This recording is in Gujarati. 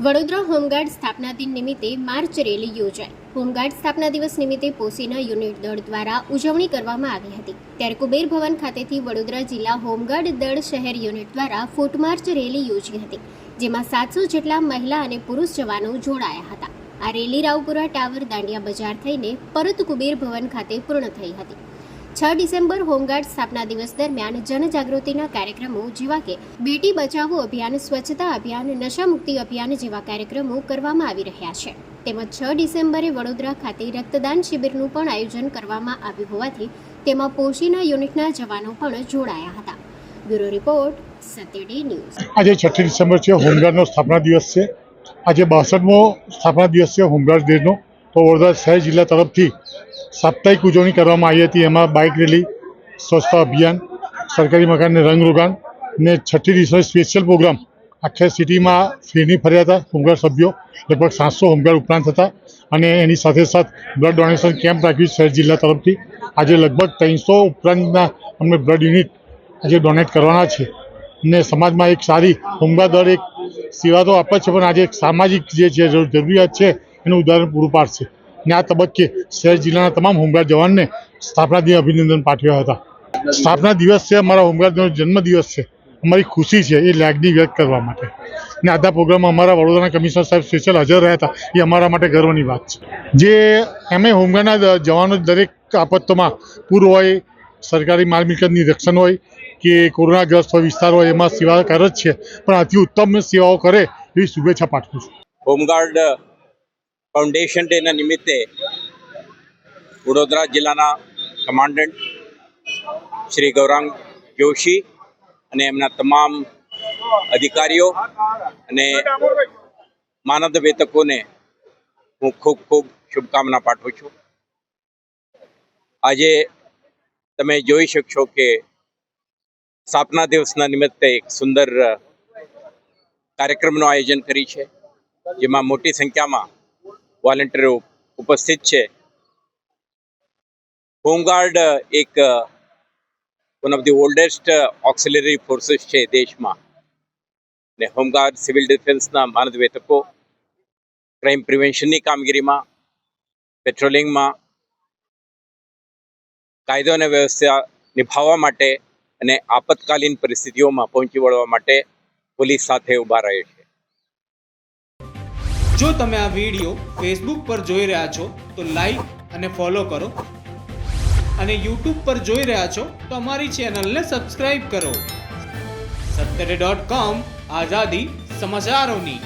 વડોદરા હોમગાર્ડ સ્થાપના દિન નિમિત્તે માર્ચ રેલી યોજાઈ। હોમગાર્ડ સ્થાપના દિવસ નિમિત્તે પોસીના યુનિટ દળ દ્વારા ઉજવણી કરવામાં આવી હતી। ત્યારે કુબેર ભવન ખાતેથી વડોદરા જિલ્લા હોમગાર્ડ દળ શહેર યુનિટ દ્વારા ફૂટ માર્ચ રેલી યોજી હતી, જેમાં 700 જેટલા મહિલા અને પુરુષ જવાનો જોડાયા હતા। આ રેલી રાવપુરા ટાવર દાંડિયા બજાર થઈને પરત કુબેર ભવન ખાતે પૂર્ણ થઈ હતી। 6 ડિસેમ્બર હોમગાર્ડ સ્થાપના દિવસ દરમિયાન જનજાગૃતિના કાર્યક્રમો જેવા કે બેટી બચાવો અભિયાન, સ્વચ્છતા અભિયાન, નશા મુક્તિ અભિયાન જેવા કાર્યક્રમો કરવામાં આવી રહ્યા છે। તેમજ 6 ડિસેમ્બરે વડોદરા ખાતે રક્તદાન શિબિરનું પણ આયોજન કરવામાં આવ્યું હોવાથી તેમાં પોશીના યુનિટના જવાનો પણ જોડાયા હતા। બ્યુરો રિપોર્ટ, સત્ય ડે ન્યૂઝ। આજે 6 ડિસેમ્બર છે, હોમગાર્ડનો સ્થાપના દિવસ છે। આજે 62મો સ્થાપના દિવસ છે હોમગાર્ડ ડેનો। તો વડોદરા શહેર જિલ્લા તરફથી સાપ્તાહિક ઉજવણી કરવામાં આવી હતી। એમાં બાઇક રેલી, સ્વચ્છતા અભિયાન, સરકારી મકાનને રંગરોગાન ને 6મી ડિસેમ્બર સ્પેશિયલ પ્રોગ્રામ આખા સિટીમાં ફેરી ફર્યા હતા હોમગાર્ડ સભ્યો। લગભગ 700 હોમગાર્ડ ઉપરાંત હતા અને એની સાથે બ્લડ ડોનેશન કેમ્પ રાખ્યું શહેર જિલ્લા તરફથી। આજે લગભગ 300 ઉપરાંતના અમને બ્લડ યુનિટ આજે ડોનેટ કરવાના છે ને સમાજમાં એક સારી હોમગાર્ડ દળ એક સેવા તો આપે છે, પણ આજે એક સામાજિક જે છે જરૂરિયાત છે એનું ઉદાહરણ પૂરું પાડશે। ને આ તબક્કે શહેર જિલ્લાના તમામ હોમગાર્ડ જવાનને સ્થાપના દિન અભિનંદન પાઠવ્યા હતા। સ્થાપના દિવસ છે, અમારા હોમગાર્ડનો જન્મદિવસ છે, અમારી ખુશી છે એ લાગણી વ્યક્ત કરવા માટે। ને આજના પ્રોગ્રામમાં અમારા વડોદરાના કમિશનર સાહેબ સ્પેશિયલ હાજર રહ્યા હતા, એ અમારા માટે ગર્વની વાત છે। જે એમએ હોમગાર્ડના જવાનો દરેક આપત્તિમાં પૂર હોય, સરકારી માલ મિલકતની રક્ષણ હોય કે કોરોનાગ્રસ્ત વિસ્તાર હોય, એમાં સેવા કરે જ છે, પણ અતિ ઉત્તમ સેવાઓ કરે એવી શુભેચ્છા પાઠવું છું। હોમગાર્ડ ફાઉન્ડેશન ડેના નિમિત્તે વડોદરા જિલ્લાના કમાન્ડન્ટ શ્રી ગૌરાંગ જોશી અને એમના તમામ અધિકારીઓ અને માનદ વેતકોને હું ખૂબ ખૂબ શુભકામના પાઠવું છું। આજે તમે જોઈ શકશો કે સ્થાપના દિવસના નિમિત્તે એક સુંદર કાર્યક્રમનું આયોજન કરી છે, જેમાં મોટી સંખ્યામાં વોલેન્ટિયરો ઉપસ્થિત છે। હોમગાર્ડ એક one of the oldest auxiliary forces છે દેશમાં, ને હોમગાર્ડ સિવિલ ડિફેન્સના માનદ વેતકો ક્રાઇમ પ્રિવેન્શનની કામગીરીમાં, પેટ્રોલિંગમાં, કાયદો અને વ્યવસ્થા નિભાવવા માટે અને આપતકાલીન પરિસ્થિતિઓમાં પહોંચી વળવા માટે પોલીસ સાથે ઊભા રહે છે। જો તમે આ વિડીયો ફેસબુક પર જોઈ રહ્યા છો તો લાઈક અને ફોલો કરો, અને યુટ્યુબ પર જોઈ રહ્યા છો તો અમારી ચેનલને સબસ્ક્રાઇબ કરો। સત્તરે.com, આઝાદી સમાચારોની।